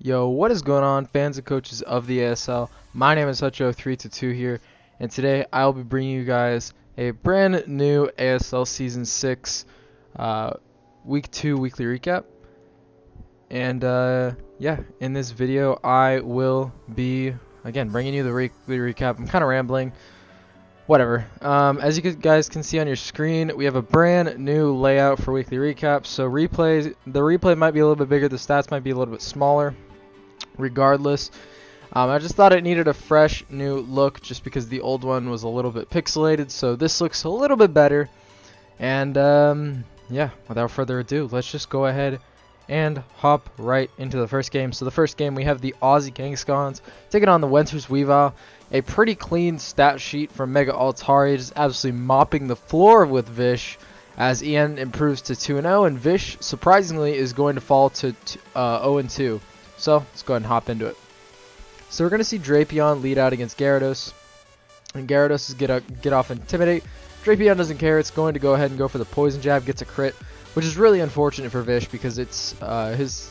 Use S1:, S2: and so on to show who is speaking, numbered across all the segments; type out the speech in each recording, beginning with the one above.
S1: Yo, what is going on, fans and coaches of the ASL? My name is Hutcho322 here, and today I'll be bringing you guys a brand new ASL Season 6 Week 2 weekly recap. And yeah, in this video I will be, again, bringing you the weekly recap. I'm kind of rambling. Whatever. As you guys can see on your screen, we have a brand new layout for weekly recaps. So the replay might be a little bit bigger, the stats might be a little bit smaller. Regardless, I just thought it needed a fresh new look just because the old one was a little bit pixelated. So this looks a little bit better. And yeah, without further ado, let's just go ahead and hop right into the first game. So the first game, we have the Aussie Genghis Khans taking on the LouisSWA. A pretty clean stat sheet from Mega Altari, just absolutely mopping the floor with Vish as Ian improves to 2-0, and Vish surprisingly is going to fall to 0-2. So let's go ahead and hop into it. So we're going to see Drapion lead out against Gyarados, and Gyarados is get off Intimidate. Drapion doesn't care, it's going to go ahead and go for the Poison Jab, gets a crit, which is really unfortunate for Vish because it's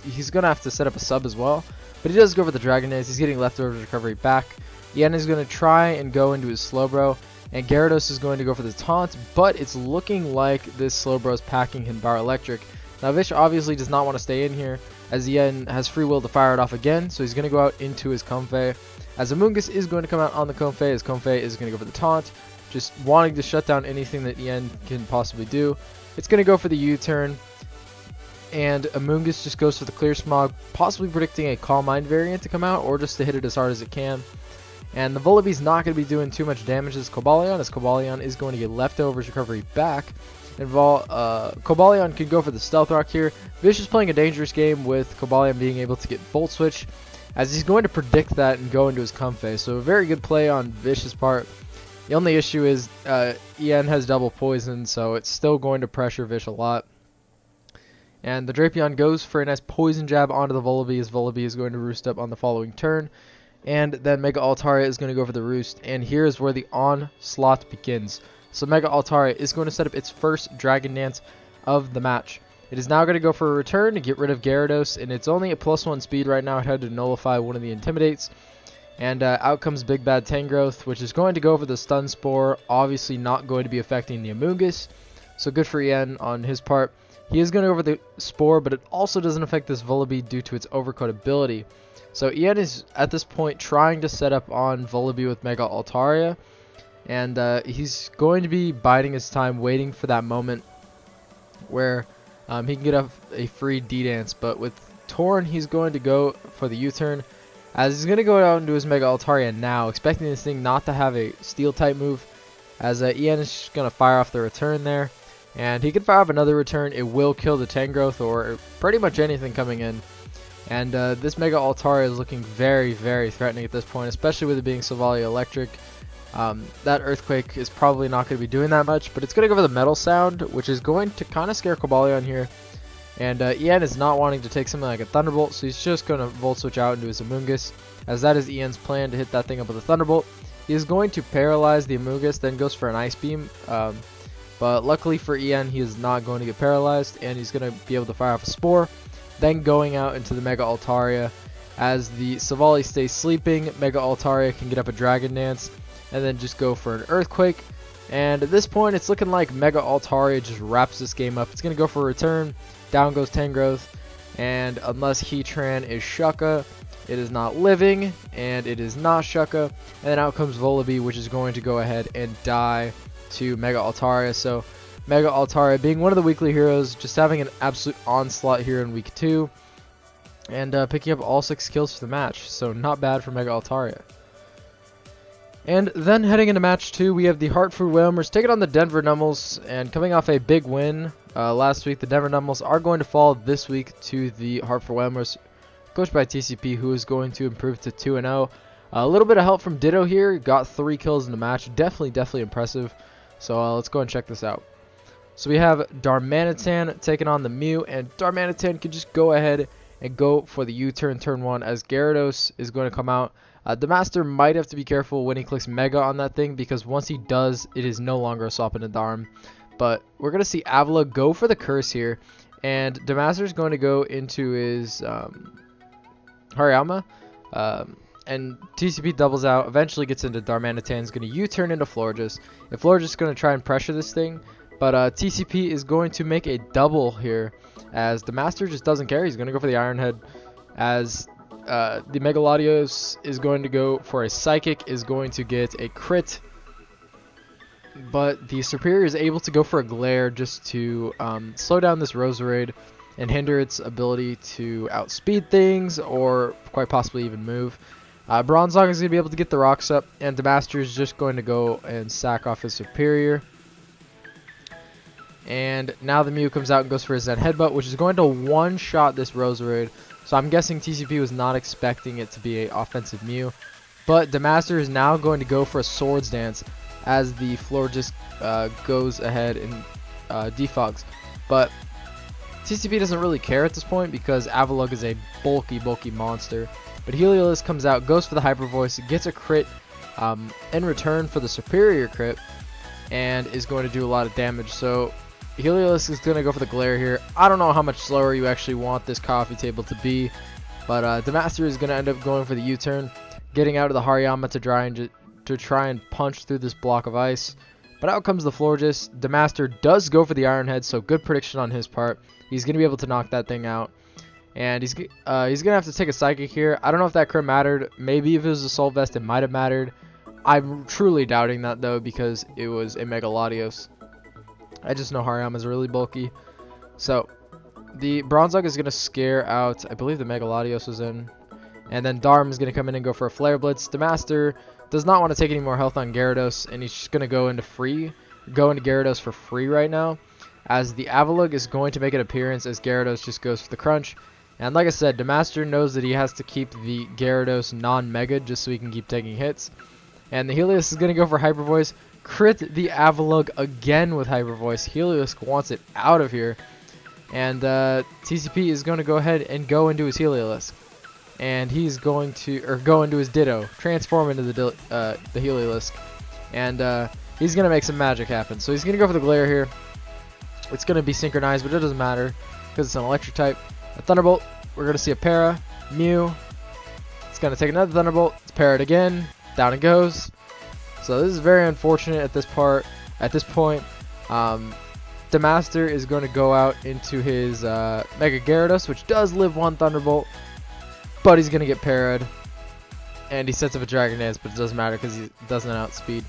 S1: he's going to have to set up a sub as well. But he does go for the Dragon Dance, he's getting leftovers recovery back. Ian is going to try and go into his Slowbro, and Gyarados is going to go for the taunt, but it's looking like this Slowbro is packing him Bar Electric. Now Vish obviously does not want to stay in here, as Ian has free will to fire it off again, so he's going to go out into his Comfey. As Amoonguss is going to come out on the Comfey, as Comfey is going to go for the taunt, just wanting to shut down anything that Ian can possibly do. It's going to go for the U-turn, and Amoonguss just goes for the Clear Smog, possibly predicting a Calm Mind variant to come out, or just to hit it as hard as it can. And the Vullaby's not going to be doing too much damage as Cobalion is going to get leftovers recovery back. And Cobalion can go for the Stealth Rock here. Vish is playing a dangerous game with Cobalion being able to get Volt Switch, as he's going to predict that and go into his Comfey. So a very good play on Vish's part. The only issue is Ian has double poison, so it's still going to pressure Vish a lot. And the Drapion goes for a nice Poison Jab onto the Vullaby, as Vullaby is going to roost up on the following turn. And then Mega Altaria is going to go for the roost, and here is where the onslaught begins. So Mega Altaria is going to set up its first Dragon Dance of the match. It is now going to go for a return to get rid of Gyarados, and it's only at +1 speed right now. It had to nullify one of the Intimidates. And out comes Big Bad Tangrowth, which is going to go for the Stun Spore, obviously not going to be affecting the Amoonguss. So good for Ian on his part. He is going to go for the Spore, but it also doesn't affect this Vullaby due to its Overcoat ability. So Ian is at this point trying to set up on Vullaby with Mega Altaria, and he's going to be biding his time, waiting for that moment where he can get a free D-Dance. But with Torn, he's going to go for the U-turn, as he's going to go out into his Mega Altaria now, expecting this thing not to have a Steel-type move, as Ian is just going to fire off the return there. And he can fire off another return, it will kill the Tangrowth or pretty much anything coming in. And this Mega Altaria is looking very, very threatening at this point, especially with it being Silvally Electric. That Earthquake is probably not going to be doing that much, but it's going to go for the Metal Sound, which is going to kind of scare Cobalion here. And Ian is not wanting to take something like a Thunderbolt, so he's just going to Volt Switch out into his Amoonguss, as that is Ian's plan to hit that thing up with a Thunderbolt. He is going to paralyze the Amoonguss, then goes for an Ice Beam. But luckily for Ian, he is not going to get paralyzed, and he's going to be able to fire off a Spore. Then going out into the Mega Altaria, as the Silvally stays sleeping, Mega Altaria can get up a Dragon Dance, and then just go for an Earthquake. And at this point, it's looking like Mega Altaria just wraps this game up. It's going to go for a return, down goes Tangrowth, and unless Heatran is Shucka, it is not living, and it is not Shucka. And then out comes Vullaby, which is going to go ahead and die to Mega Altaria. So Mega Altaria being one of the weekly heroes, just having an absolute onslaught here in week 2, and picking up all 6 kills for the match, so not bad for Mega Altaria. And then heading into match 2, we have the Hartford Wilmers taking on the Denver Nummels, and coming off a big win last week, the Denver Nummels are going to fall this week to the Hartford Wilmers, coached by TCP, who is going to improve to 2-0. A little bit of help from Ditto here, got 3 kills in the match, definitely impressive, so let's go and check this out. So we have Darmanitan taking on the Mew, and Darmanitan can just go ahead and go for the U-turn turn 1, as Gyarados is going to come out. The Master might have to be careful when he clicks Mega on that thing, because once he does, it is no longer a swap in a Darm. But we're going to see Avila go for the Curse here, and Demaster is going to go into his Hariyama. And TCP doubles out, eventually gets into Darmanitan, is going to U-turn into Florges. If Florges is going to try and pressure this thing, but TCP is going to make a double here, as the Master just doesn't care. He's going to go for the Iron Head, as the Megalodios is going to go for a Psychic, is going to get a crit, but the Superior is able to go for a Glare just to slow down this Roserade and hinder its ability to outspeed things or quite possibly even move. Bronzong is going to be able to get the rocks up, and the Master is just going to go and sack off his Superior. And now the Mew comes out and goes for his Zen Headbutt, which is going to one-shot this Roserade. So I'm guessing TCP was not expecting it to be an offensive Mew. But the Master is now going to go for a Swords Dance as the Florges goes ahead and defogs. But TCP doesn't really care at this point because Avalugg is a bulky monster. But Heliolisk comes out, goes for the Hyper Voice, gets a crit in return for the Superior crit, and is going to do a lot of damage. So Heliolisk is going to go for the Glare here. I don't know how much slower you actually want this coffee table to be, but the Master is going to end up going for the U-turn, getting out of the Hariyama to try and punch through this block of ice. But out comes the Florges. The Master does go for the Iron Head, so good prediction on his part. He's going to be able to knock that thing out. And he's going to have to take a Psychic here. I don't know if that crit mattered. Maybe if it was a Soul Vest, it might have mattered. I'm truly doubting that, though, because it was a Megalodios. I just know Hariyama is really bulky. So, the Bronzong is going to scare out, I believe the Megalodios was in. And then Darm is going to come in and go for a Flare Blitz. The Master does not want to take any more health on Gyarados, and he's just going to go into Gyarados for free right now, as the Avalugg is going to make an appearance as Gyarados just goes for the Crunch. And like I said, the Master knows that he has to keep the Gyarados non-Mega just so he can keep taking hits. And the Helios is going to go for Hyper Voice, crit the Avalugg again with Hyper Voice. Helios wants it out of here. And TCP is going to go ahead and go into his Heliolisk. And he's going to, go into his Ditto, transform into the Heliolisk. And he's going to make some magic happen. So he's going to go for the Glare here. It's going to be synchronized, but it doesn't matter because it's an electric type. A Thunderbolt, we're going to see a Para, Mew. It's going to take another Thunderbolt. It's parried again. Down it goes. So this is very unfortunate at this point. The Master is going to go out into his Mega Gyarados, which does live one Thunderbolt, but he's going to get parried. And he sets up a Dragon Dance, but it doesn't matter because he doesn't outspeed.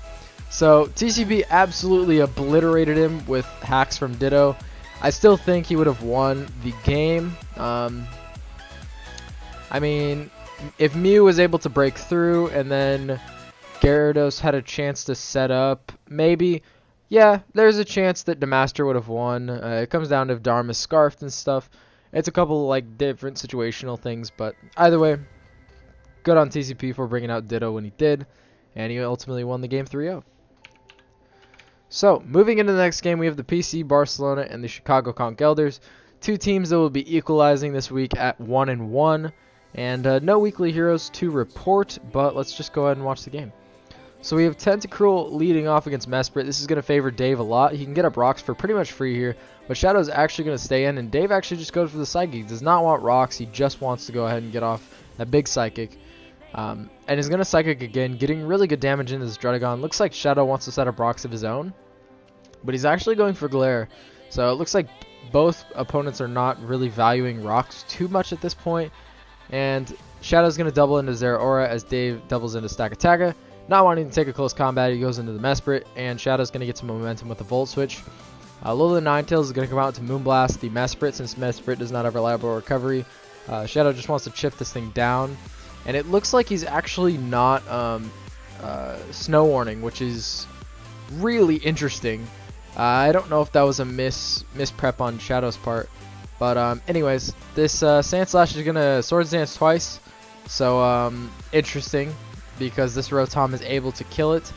S1: So TCP absolutely obliterated him with hacks from Ditto. I still think he would have won the game. I mean, if Mew was able to break through and then Gyarados had a chance to set up, maybe, yeah, there's a chance that the Master would have won. It comes down to if Dharma is scarfed and stuff. It's a couple like different situational things, but either way, good on TCP for bringing out Ditto when he did, and he ultimately won the game 3-0. So, moving into the next game, we have the PC Barcelona and the Chicago Conch Elders. Two teams that will be equalizing this week at 1-1. And no weekly heroes to report, but let's just go ahead and watch the game. So we have Tentacruel leading off against Mesprit. This is going to favor Dave a lot. He can get up rocks for pretty much free here, but Shadow's actually going to stay in, and Dave actually just goes for the Psychic. He does not want rocks. He just wants to go ahead and get off that big Psychic. And he's going to Psychic again, getting really good damage into this Druddigon. Looks like Shadow wants to set up rocks of his own, but he's actually going for Glare. So it looks like both opponents are not really valuing rocks too much at this point. And Shadow's going to double into Zeraora as Dave doubles into Stakataka. Not wanting to take a close combat, he goes into the Mesprit, and Shadow's going to get some momentum with the Volt Switch. Lola Ninetales is going to come out to Moonblast the Mesprit, since Mesprit does not have reliable recovery. Shadow just wants to chip this thing down. And it looks like he's actually not Snow Warning, which is really interesting. I don't know if that was a misprep on Shadow's part. But anyways, this Sandslash is going to Swords Dance twice. So interesting, because this Rotom is able to kill it.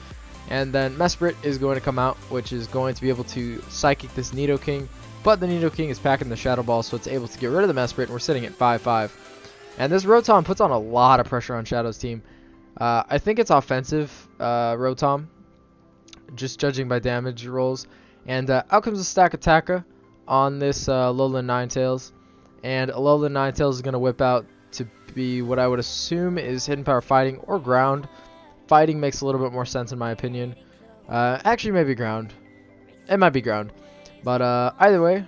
S1: And then Mesprit is going to come out, which is going to be able to Psychic this Nidoking. But the Nidoking is packing the Shadow Ball, so it's able to get rid of the Mesprit, and we're sitting at 5-5. And this Rotom puts on a lot of pressure on Shadow's team. I think it's offensive Rotom, just judging by damage rolls. And out comes a Stakataka on this Alolan Ninetales. And Alolan Ninetales is going to whip out to be what I would assume is hidden power fighting or ground. Fighting makes a little bit more sense in my opinion. Actually, maybe ground. It might be ground. But either way,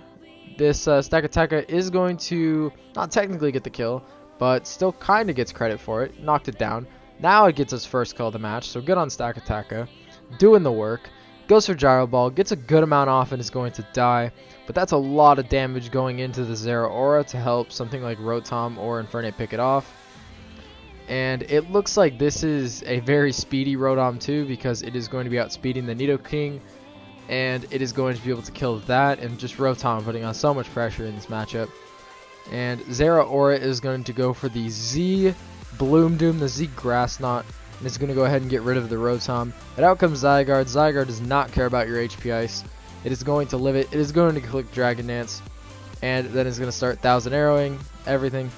S1: this Stakataka is going to not technically get the kill, but still kind of gets credit for it. Knocked it down. Now it gets his first kill of the match, so good on Stakataka. Doing the work. Goes for Gyro Ball, gets a good amount off and is going to die. But that's a lot of damage going into the Zera Aura to help something like Rotom or Infernape pick it off. And it looks like this is a very speedy Rotom too, because it is going to be outspeeding the Nidoking. And it is going to be able to kill that, and just Rotom putting on so much pressure in this matchup. And Zera Aura is going to go for the Z Bloom Doom, the Z Grass Knot. And it's going to go ahead and get rid of the Rotom. And out comes Zygarde. Zygarde does not care about your HP Ice. It is going to live it. It is going to click Dragon Dance. And then it's going to start Thousand Arrowing everything.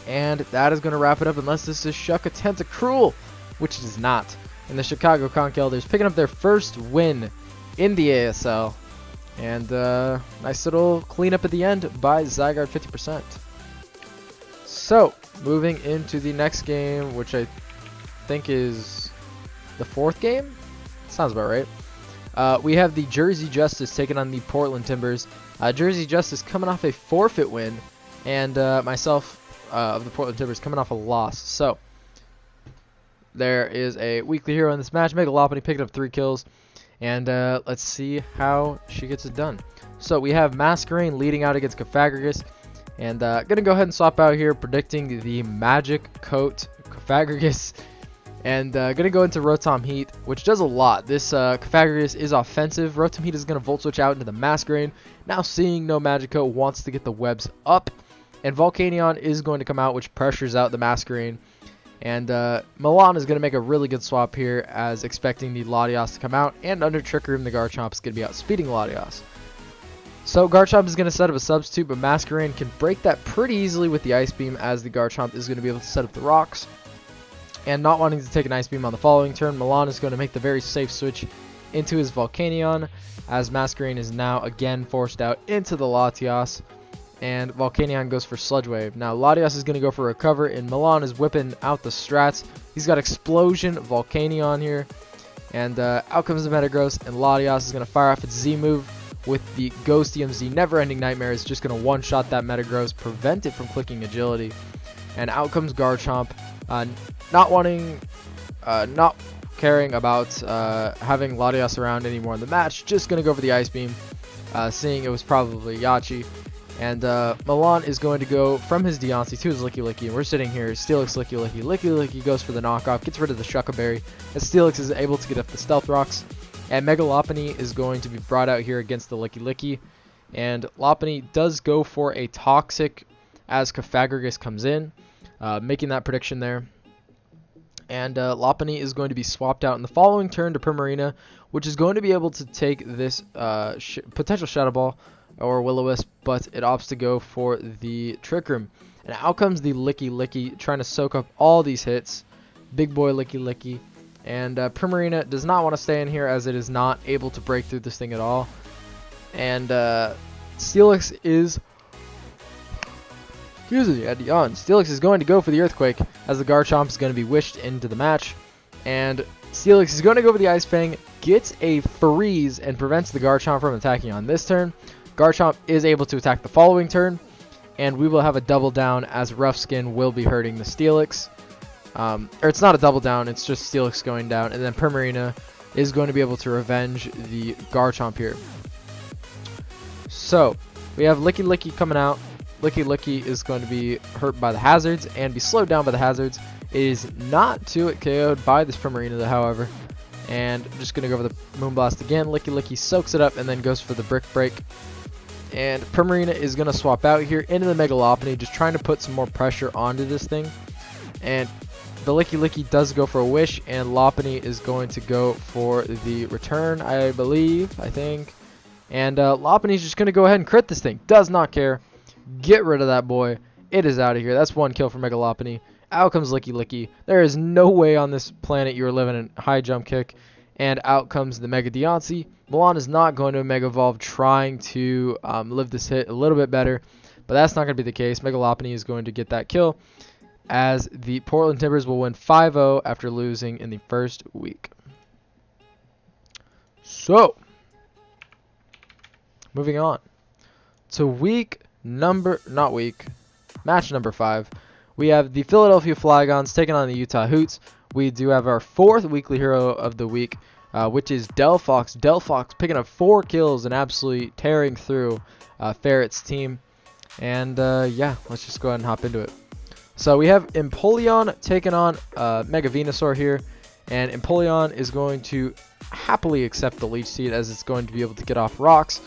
S1: And that is going to wrap it up, unless this is Shucka Tentacruel, which it is not. And the Chicago Conch Elders picking up their first win in the ASL. And nice little cleanup at the end by Zygarde 50%. So, moving into the next game, which I think is the 4th game? Sounds about right. We have the Jersey Justice taking on the Portland Timbers. Jersey Justice coming off a forfeit win, and myself of the Portland Timbers coming off a loss. So, there is a weekly hero in this match. Mega Lopunny picking up 3 kills. And let's see how she gets it done. So we have Masquerain leading out against Cofagrigus. And gonna go ahead and swap out here, predicting the Magic Coat Cofagrigus. And gonna go into Rotom Heat, which does a lot. This Cofagrigus is offensive. Rotom Heat is gonna Volt Switch out into the Masquerain. Now seeing no Magic Coat, wants to get the webs up. And Volcanion is going to come out, which pressures out the Masquerain. And Milan is going to make a really good swap here, as expecting the Latios to come out. And under Trick Room, the Garchomp is going to be outspeeding Latios. So Garchomp is going to set up a substitute, but Masquerain can break that pretty easily with the Ice Beam, as the Garchomp is going to be able to set up the rocks. And not wanting to take an Ice Beam on the following turn, Milan is going to make the very safe switch into his Volcanion, as Masquerain is now again forced out into the Latios. And Volcanion goes for Sludge Wave. Now Latios is going to go for Recover, and Milan is whipping out the strats. He's got Explosion Volcanion here. And out comes the Metagross, and Latios is going to fire off its Z move with the Ghost EMZ. Never Ending Nightmare is just going to one-shot that Metagross, prevent it from clicking Agility. And out comes Garchomp, not caring about having Latios around anymore in the match. Just going to go for the Ice Beam, seeing it was probably Yachi. And Milan is going to go from his Deontay to his Licky Licky, and we're sitting here, Steelix, Licky Licky. Licky Licky goes for the knockoff, gets rid of the Shucka Berry, as Steelix is able to get up the Stealth Rocks. And Mega Lopunny is going to be brought out here against the Licky Licky. And Lopunny does go for a Toxic as Cofagrigus comes in, making that prediction there. And Lopunny is going to be swapped out in the following turn to Primarina, which is going to be able to take this potential Shadow Ball or Will-O-Wisp, but it opts to go for the Trick Room. And out comes the Licky Licky, trying to soak up all these hits. Big boy Licky Licky. And Primarina does not want to stay in here, as it is not able to break through this thing at all. And Steelix is... Excuse me, at yawn. Steelix is going to go for the Earthquake, as the Garchomp is going to be wished into the match. And Steelix is going to go for the Ice Fang, gets a Freeze, and prevents the Garchomp from attacking on this turn. Garchomp is able to attack the following turn, and we will have a double down, as Rough Skin will be hurting the Steelix. Or it's not a double down, it's just Steelix going down, and then Primarina is going to be able to revenge the Garchomp here. So, we have Licky Licky coming out. Licky Licky is going to be hurt by the hazards and be slowed down by the hazards. It is not to it KO'd by this Primarina, however. And I'm just going to go for the Moonblast again. Licky Licky soaks it up and then goes for the Brick Break. And Primarina is going to swap out here into the Mega Lopunny, just trying to put some more pressure onto this thing. And the Licky Licky does go for a Wish, and Lopunny is going to go for the return, I think. And Lopunny is just going to go ahead and crit this thing. Does not care. Get rid of that boy. It is out of here. That's 1 kill for Mega Lopunny. Out comes Licky Licky. There is no way on this planet you are living a high jump kick. And out comes the Mega Deontay. Milan is not going to Mega Evolve, trying to live this hit a little bit better. But that's not going to be the case. Mega Lopunny is going to get that kill. as the Portland Timbers will win 5-0 after losing in the first week. So, moving on to match number 5. We have the Philadelphia Flagons taking on the Utah Hoots. We do have our 4th weekly hero of the week, which is Del Fox. Del Fox picking up 4 kills and absolutely tearing through Ferret's team. And yeah, let's just go ahead and hop into it. So we have Empoleon taking on Mega Venusaur here. And Empoleon is going to happily accept the Leech Seed as it's going to be able to get off rocks.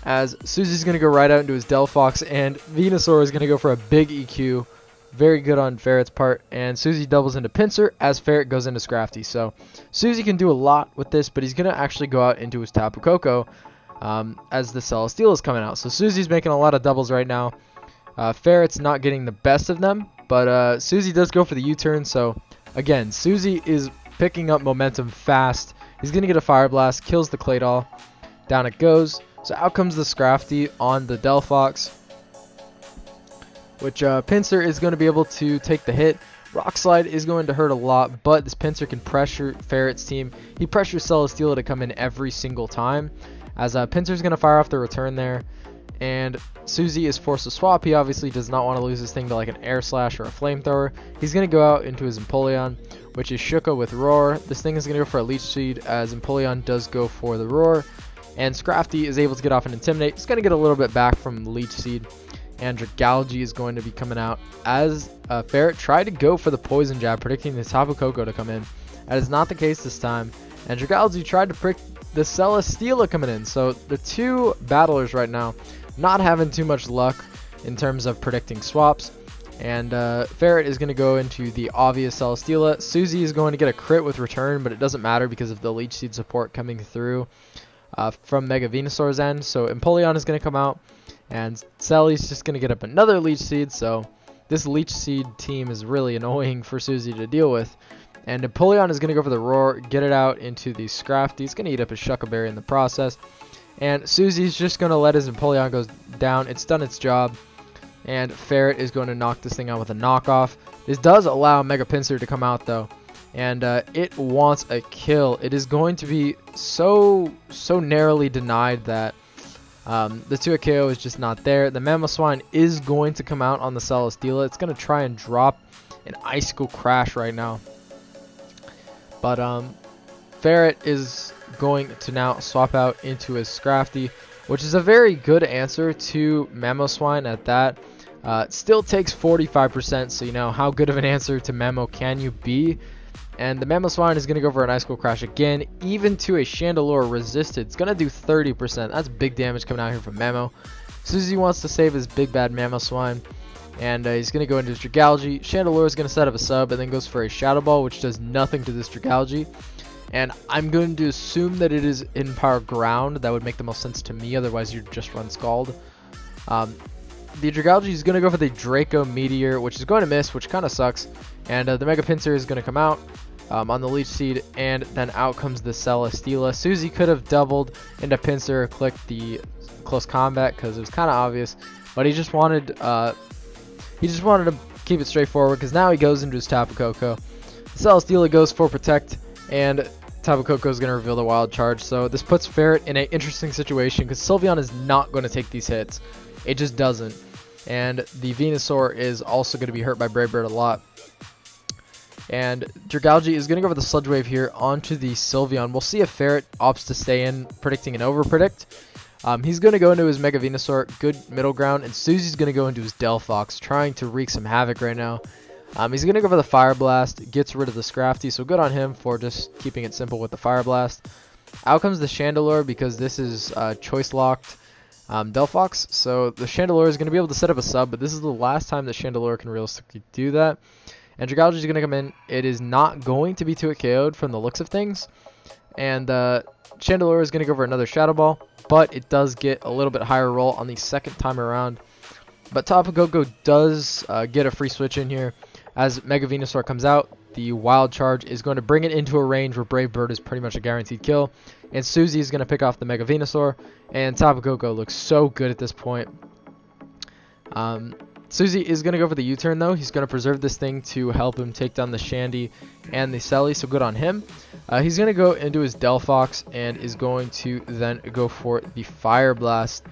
S1: As Susie's going to go right out into his Del Fox, and Venusaur is going to go for a big EQ. Very good on Ferret's part, and Susie doubles into Pinsir as Ferret goes into Scrafty. So Susie can do a lot with this, but he's going to actually go out into his Tapu Koko as the Celesteela is coming out. So Susie's making a lot of doubles right now. Ferret's not getting the best of them, but Susie does go for the U-turn. So again, Susie is picking up momentum fast. He's going to get a Fire Blast, kills the Claydol. Down it goes. So out comes the Scrafty on the Del Fox, which Pinsir is going to be able to take the hit. Rock Slide is going to hurt a lot, but this Pinsir can pressure Ferret's team. He pressures Celesteela to come in every single time, as Pinsir is going to fire off the return there. And Susie is forced to swap. He obviously does not want to lose this thing to like an Air Slash or a Flamethrower. He's going to go out into his Empoleon, which is Shuka with Roar. This thing is going to go for a Leech Seed, as Empoleon does go for the Roar. And Scrafty is able to get off an Intimidate. It's going to get a little bit back from the Leech Seed. And Dragalge is going to be coming out as Ferret tried to go for the Poison Jab, predicting the Tapu Koko to come in. That is not the case this time. And Dragalge tried to prick the Celesteela coming in. So the two battlers right now not having too much luck in terms of predicting swaps. And Ferret is going to go into the obvious Celesteela. Susie is going to get a crit with return, but it doesn't matter because of the Leech Seed support coming through from Mega Venusaur's end. So Empoleon is going to come out, and Sally's just going to get up another Leech Seed. So this Leech Seed team is really annoying for Susie to deal with. And Empoleon is going to go for the Roar, get it out into the Scrafty. He's going to eat up his Shucka Berry in the process. And Susie's just going to let his Empoleon go down. It's done its job. And Ferret is going to knock this thing out with a knockoff. This does allow Mega Pinsir to come out though. And it wants a kill. It is going to be so narrowly denied that the 2 KO is just not there. The Mamoswine is going to come out on the Celesteela. It's going to try and drop an Icicle Crash right now. But Ferret is going to now swap out into his Scrafty, which is a very good answer to Mamoswine at that. It still takes 45%, so you know how good of an answer to Mamo can you be. And the Mamoswine is going to go for an Icicle Crash again, even to a Chandelure resisted. It's going to do 30%. That's big damage coming out here from Mamo. Susie wants to save his big bad Mamoswine, and he's going to go into his Dragalge. Chandelure is going to set up a sub and then goes for a Shadow Ball, which does nothing to this Dragalge. And I'm going to assume that it is in Power Ground. That would make the most sense to me, otherwise you'd just run Scald. The Dragalge is going to go for the Draco Meteor, which is going to miss, which kind of sucks. And the Mega Pinsir is going to come out on the Leech Seed, and then out comes the Celesteela. Susie could have doubled into Pinsir, clicked the Close Combat because it was kind of obvious, but he just wanted to keep it straightforward because now he goes into his Tapu Koko. Celesteela goes for Protect, and Tapu Koko is going to reveal the Wild Charge. So this puts Ferret in an interesting situation because Sylveon is not going to take these hits. It just doesn't. And the Venusaur is also going to be hurt by Brave Bird a lot. And Dragalge is going to go for the Sludge Wave here onto the Sylveon. We'll see if Ferret opts to stay in, predicting an over predict. He's going to go into his Mega Venusaur, good middle ground, and Susie's going to go into his Del Fox, trying to wreak some havoc right now. He's going to go for the Fire Blast, gets rid of the Scrafty, so good on him for just keeping it simple with the Fire Blast. Out comes the Chandelure because this is choice locked Del Fox, so the Chandelure is going to be able to set up a sub, but this is the last time that Chandelure can realistically do that. And Dragalge is going to come in. It is not going to be 2-hit KO'd from the looks of things. And Chandelure is going to go for another Shadow Ball, but it does get a little bit higher roll on the second time around. But Tapu Koko does get a free switch in here. As Mega Venusaur comes out, the Wild Charge is going to bring it into a range where Brave Bird is pretty much a guaranteed kill. And Susie is going to pick off the Mega Venusaur. And Tapu Koko looks so good at this point. Susie is going to go for the U-turn though. He's going to preserve this thing to help him take down the Shandy and the Selly, so good on him. He's going to go into his Delphox and is going to then go for the Fire Blast.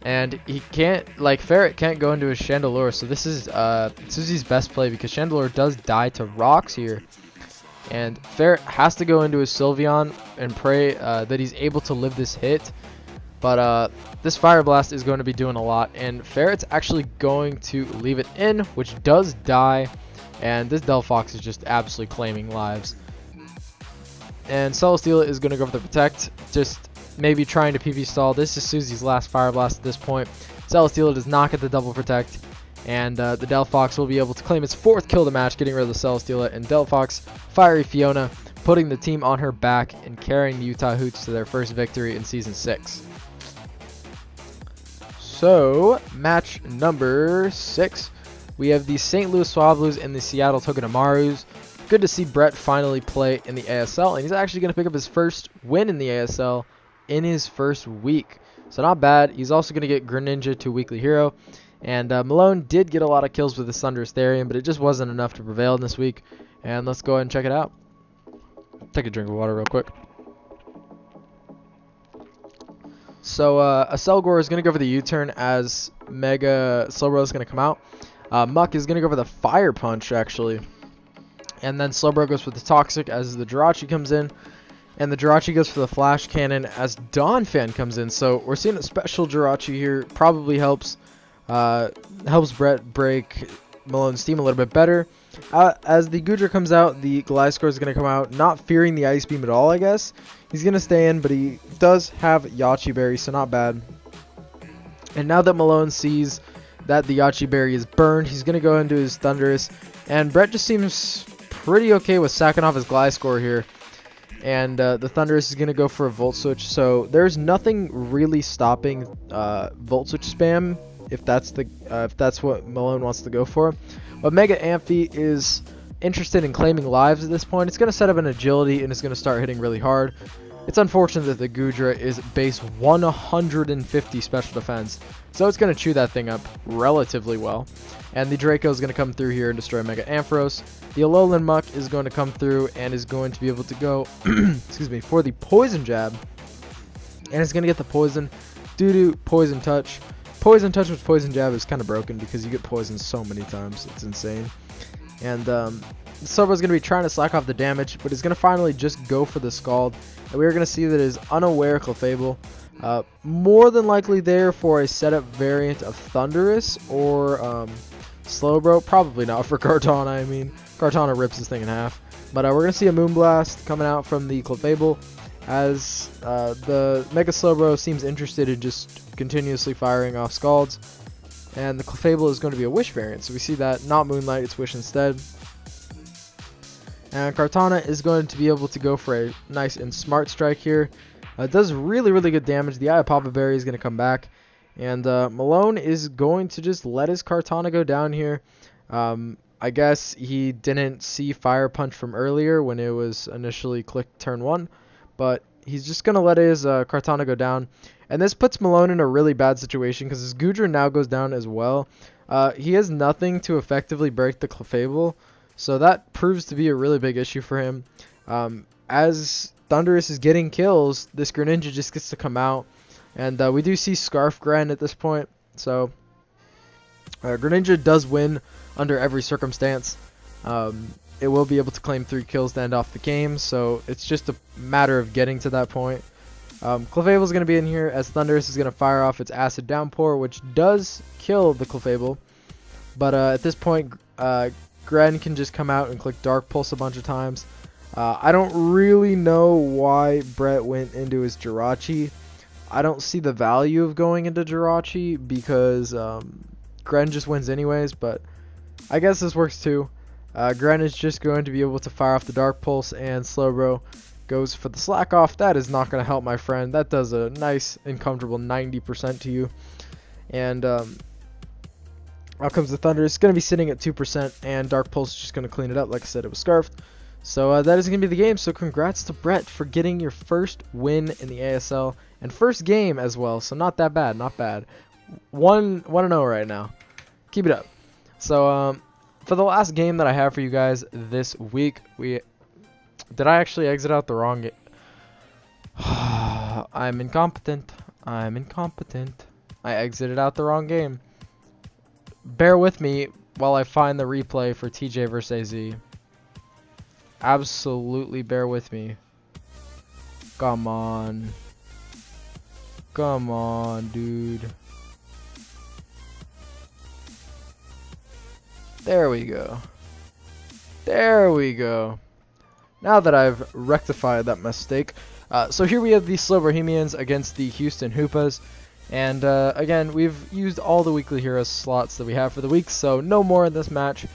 S1: And he can't, like, Ferret can't go into his Chandelure, so this is Susie's best play because Chandelure does die to rocks here. And Ferret has to go into his Sylveon and pray that he's able to live this hit. But this Fire Blast is going to be doing a lot, and Ferret's actually going to leave it in, which does die. And this Delphox is just absolutely claiming lives. And Celesteela is going to go for the Protect, just maybe trying to PV stall. This is Susie's last Fire Blast at this point. Celesteela does not get the double Protect, and the Delphox will be able to claim its 4th kill of the match, getting rid of the Celesteela. And Delphox, Fiery Fiona, putting the team on her back and carrying the Utah Hoots to their first victory in Season 6. So, match number 6. We have the St. LouisSWA Blues and the Seattle Togedemaru's. Good to see Brett finally play in the ASL, and he's actually going to pick up his first win in the ASL in his first week. So not bad. He's also going to get Greninja to Weekly Hero. And Malone did get a lot of kills with the Thunderous Therian, but it just wasn't enough to prevail in this week. And let's go ahead and check it out. Take a drink of water real quick. So Aselgor is going to go for the U-turn as Mega Slowbro is going to come out. Muck is going to go for the Fire Punch, actually. And then Slowbro goes for the Toxic as the Jirachi comes in. And the Jirachi goes for the Flash Cannon as Donphan comes in. So we're seeing a special Jirachi here. Probably helps Brett break Malone's team a little bit better. As the Goodra comes out, the Gliscor is going to come out, not fearing the Ice Beam at all, I guess. He's going to stay in, but he does have Yachi Berry, so not bad. And now that Malone sees that the Yachi Berry is burned, he's going to go into his Thunderous. And Brett just seems pretty okay with sacking off his Gliscor here. And the Thunderous is going to go for a Volt Switch, so there's nothing really stopping Volt Switch spam if that's what Malone wants to go for. But Mega Amphi is interested in claiming lives at this point. It's going to set up an Agility and it's going to start hitting really hard. It's unfortunate that the Goodra is base 150 special defense, so it's going to chew that thing up relatively well. And the Draco is going to come through here and destroy Mega Ampharos. The Alolan Muck is going to come through and is going to be able to go excuse me, for the Poison Jab. And it's going to get the Poison due to Poison Touch. Poison Touch with Poison Jab is kind of broken because you get poisoned so many times. It's insane. And Silver's going to be trying to slack off the damage, but he's going to finally just go for the Scald. And we're going to see that his unaware Clefable, more than likely there for a setup variant of Thunderous or Slowbro. Probably not for Kartana, I mean. Kartana rips this thing in half. But we're going to see a Moonblast coming out from the Clefable as the Mega Slowbro seems interested in just continuously firing off Scalds. And the Clefable is going to be a Wish variant, so we see that. Not Moonlight, it's Wish instead. And Kartana is going to be able to go for a nice and Smart Strike here. It does really, really good damage. The Iapapa Berry is going to come back. And Malone is going to just let his Kartana go down here. I guess he didn't see Fire Punch from earlier when it was initially clicked turn 1. But he's just going to let his Kartana go down. And this puts Malone in a really bad situation because his Goodra now goes down as well. He has nothing to effectively break the Clefable. So that proves to be a really big issue for him. As Thunderous is getting kills, this Greninja just gets to come out. And we do see Scarf Gren at this point. So Greninja does win under every circumstance. It will be able to claim 3 kills to end off the game. So it's just a matter of getting to that point. Clefable is going to be in here as Thunderous is going to fire off its Acid Downpour, which does kill the Clefable. But at this point, Gren can just come out and click Dark Pulse a bunch of times. I don't really know why Brett went into his Jirachi. I don't see the value of going into Jirachi because Gren just wins anyways, but I guess this works too. Gren is just going to be able to fire off the Dark Pulse, and Slowbro goes for the Slack Off. That is not going to help my friend. That does a nice and comfortable 90% to you. And out comes the Thunder. It's going to be sitting at 2%, and Dark Pulse is just going to clean it up. Like I said, it was Scarfed. So that is going to be the game. So congrats to Brett for getting your first win in the ASL, and first game as well. So not that bad, not bad. 1-0 right now. Keep it up. So for the last game that I have for you guys this week, did I actually exit out the wrong game? I'm incompetent. I'm incompetent. I exited out the wrong game. Bear with me while I find the replay for TJ versus AZ. Absolutely bear with me. Come on. Come on, dude. There we go. There we go. Now that I've rectified that mistake. So here we have the Slow Bohemians against the Houston Hoopas. And again, we've used all the weekly hero slots that we have for the week, so no more in this match.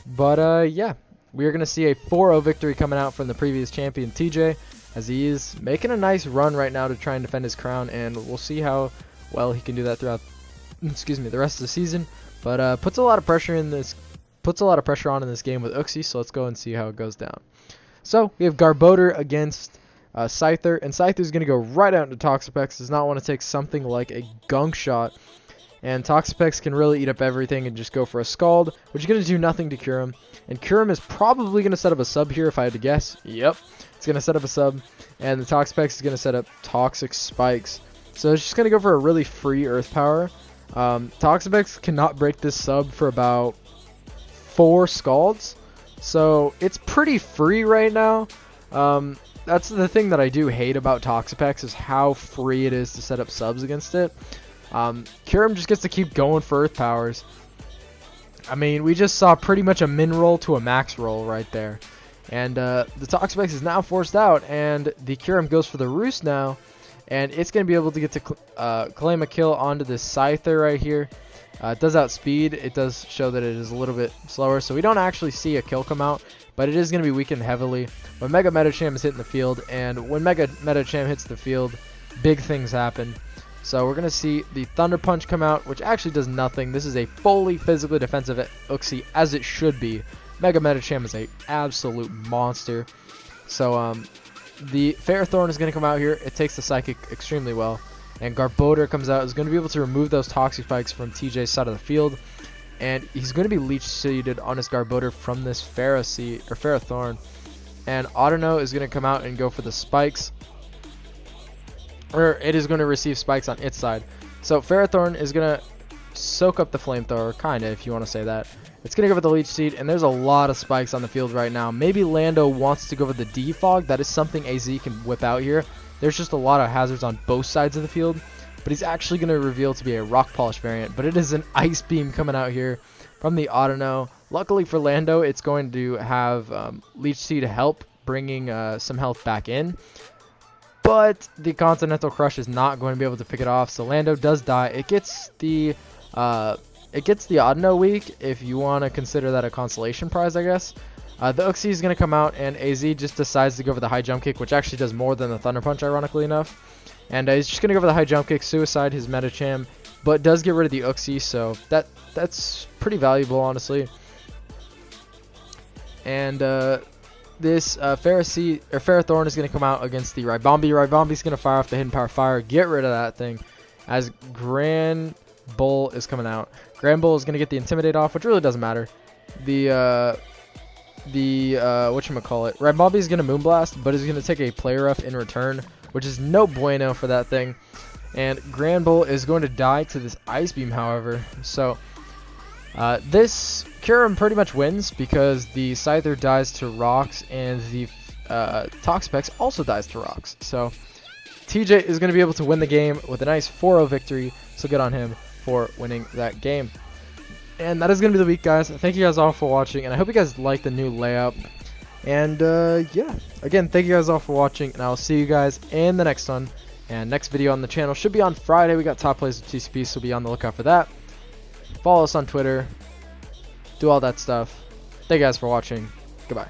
S1: But yeah, we are going to see a 4-0 victory coming out from the previous champion TJ, as he is making a nice run right now to try and defend his crown, and we'll see how well he can do that throughout the rest of the season. But puts a lot of pressure on in this game with Uxie, so let's go and see how it goes down. So we have Garbodor against Scyther, and Scyther's going to go right out into Toxapex. Does not want to take something like a Gunk Shot, and Toxapex can really eat up everything and just go for a Scald, which is going to do nothing to cure him. And Kyurem is probably going to set up a sub here if I had to guess. Yep, it's going to set up a sub, and the Toxapex is going to set up Toxic Spikes. So it's just going to go for a really free Earth Power. Toxapex cannot break this sub for about 4 Scalds, so it's pretty free right now. That's the thing that I do hate about Toxapex, is how free it is to set up subs against it. Kyurem just gets to keep going for Earth Powers. I mean, we just saw pretty much a min roll to a max roll right there. And the Toxapex is now forced out, and the Kyurem goes for the Roost now. And it's going to be able to get to claim a kill onto this Scyther right here. It does outspeed. It does show that it is a little bit slower, so we don't actually see a kill come out. But it is going to be weakened heavily when Mega Metacham is hitting the field. And when Mega Metacham hits the field, big things happen. So we're going to see the Thunder Punch come out, which actually does nothing. This is a fully physically defensive Uxie, as it should be. Mega Metacham is an absolute monster. So the Ferrothorn is going to come out here. It takes the Psychic extremely well. And Garbodor comes out, is going to be able to remove those Toxic Spikes from TJ's side of the field. And he's going to be Leech Seeded on his Garbodor from this Ferrothorn. And Autono is going to come out and go for the Spikes. Or it is going to receive Spikes on its side. So Ferrothorn is going to soak up the Flamethrower, kind of, if you want to say that. It's going to go for the Leech Seed, and there's a lot of Spikes on the field right now. Maybe Lando wants to go for the Defog. That is something AZ can whip out here. There's just a lot of hazards on both sides of the field. But he's actually going to reveal to be a Rock Polish variant. But it is an Ice Beam coming out here from the Autono. Luckily for Lando, it's going to have Leech Seed help, bringing some health back in. But the Continental Crush is not going to be able to pick it off. So Lando does die. It gets the Autono weak, if you want to consider that a consolation prize, I guess. The Uxie is going to come out, and AZ just decides to go for the high jump kick, which actually does more than the Thunder Punch, ironically enough. And he's just going to go for the high jump kick, suicide his Metacham, but does get rid of the Uxie, so that's pretty valuable, honestly. And this Ferrothorn is going to come out against the Ribombee. Ribombee's going to fire off the Hidden Power Fire, get rid of that thing, as Grand Bull is coming out. Grand Bull is going to get the Intimidate off, which really doesn't matter. Whatchamacallit, Ribombee is going to Moonblast, but is going to take a Play Rough in return, which is no bueno for that thing. And Grand Bull is going to die to this Ice Beam, however. So this Kyurem pretty much wins because the Scyther dies to rocks and the Toxapex also dies to rocks. So TJ is going to be able to win the game with a nice 4-0 victory. So good on him for winning that game. And that is going to be the week, guys. Thank you guys all for watching, and I hope you guys like the new layout. And yeah, again, thank you guys all for watching, and I'll see you guys in the next one. And next video on the channel should be on Friday. We got top plays with TCP, so be on the lookout for that. Follow us on Twitter. Do all that stuff. Thank you guys for watching. Goodbye.